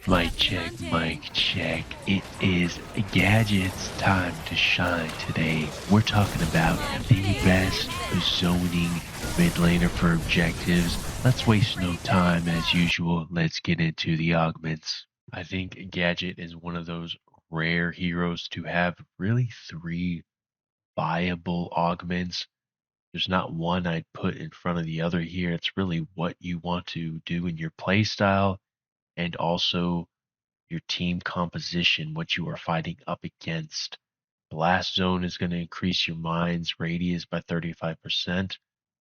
Mic check, mic check. It is Gadget's time to shine today. We're talking about the best zoning mid laner for objectives. Let's waste no time as usual. Let's get into the augments. I think Gadget is one of those rare heroes to have really three viable augments. There's not one I'd put in front of the other here. It's really what you want to do in your playstyle and also your team composition, what you are fighting up against. Blast Zone is going to increase your mine's radius by 35%.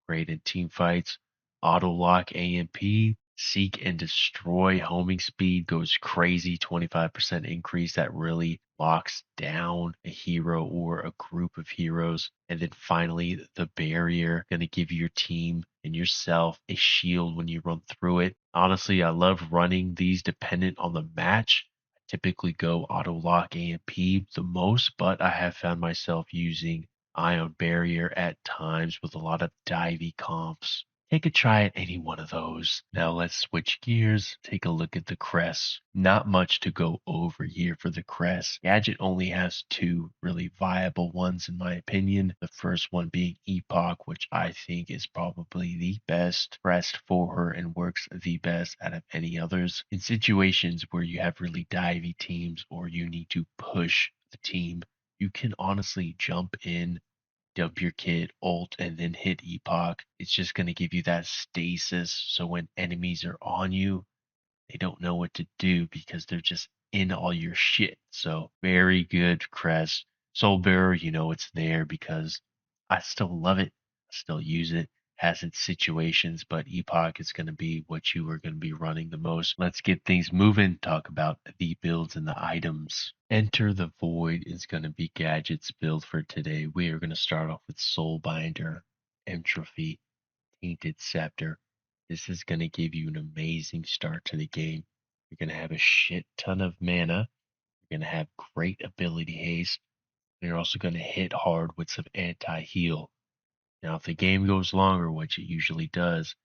Great in team fights. Auto Lock AMP. Seek and Destroy homing speed goes crazy. 25% increase. That really locks down a hero or a group of heroes. And then finally, the Barrier, going to give your team and yourself a shield when you run through it. Honestly, I love running these dependent on the match. Typically go auto lock AMP the most, but I have found myself using Ion Barrier at times with a lot of divey comps. Take a try at any one of those. Now let's switch gears, take a look at the CRESTS. Not much to go over here for the CRESTS. Gadget only has two really viable ones in my opinion. The first one being Epoch, which I think is probably the best CREST for her and works the best out of any others. In situations where you have really divey teams or you need to push the team, you can honestly jump in, dump your kit, ult, and then hit Epoch. It's just going to give you that stasis so when enemies are on you, they don't know what to do because they're just in all your shit. So very good crest. Soulbinder, you know it's there because I still love it. I still use it. Has its situations, but Epoch is going to be what you are going to be running the most. Let's get things moving. Talk about the builds and the items. Enter the Void is going to be Gadget's build for today. We are going to start off with Soulbinder, Entrophy, Tainted Scepter. This is going to give you an amazing start to the game. You're going to have a shit ton of mana. You're going to have great ability haste. And you're also going to hit hard with some anti-heal. Now, if the game goes longer, which it usually does,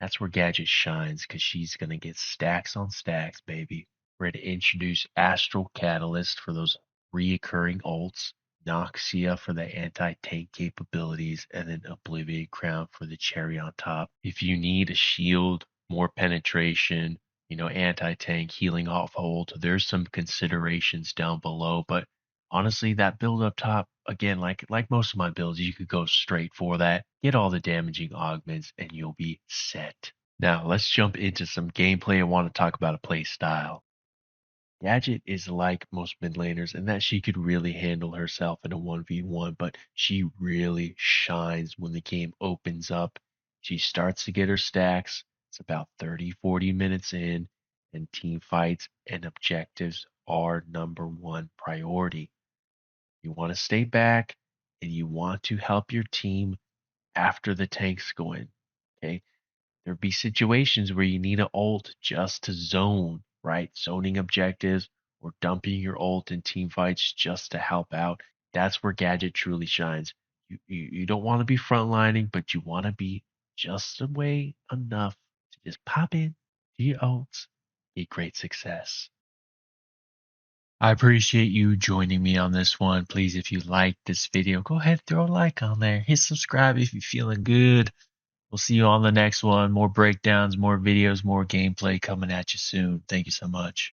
that's where Gadget shines because she's going to get stacks on stacks, baby. We're going to introduce Astral Catalyst for those reoccurring ults, Noxia for the anti-tank capabilities, and then Oblivion Crown for the cherry on top. If you need a shield, more penetration, anti-tank, healing off hold, there's some considerations down below, but honestly, that build up top, again, like most of my builds, you could go straight for that, get all the damaging augments, and you'll be set. Now, let's jump into some gameplay. I want to talk about a play style. Gadget is like most mid laners in that she could really handle herself in a 1v1, but she really shines when the game opens up. She starts to get her stacks. It's about 30-40 minutes in, and team fights and objectives are number one priority. You want to stay back and you want to help your team after the tanks go in. Okay. There'll be situations where you need an ult just to zone, right? Zoning objectives or dumping your ult in team fights just to help out. That's where Gadget truly shines. You don't want to be frontlining, but you want to be just away enough to just pop in to your ults, get great success. I appreciate you joining me on this one. Please, if you liked this video, go ahead, throw a like on there. Hit subscribe if you're feeling good. We'll see you on the next one. More breakdowns, more videos, more gameplay coming at you soon. Thank you so much.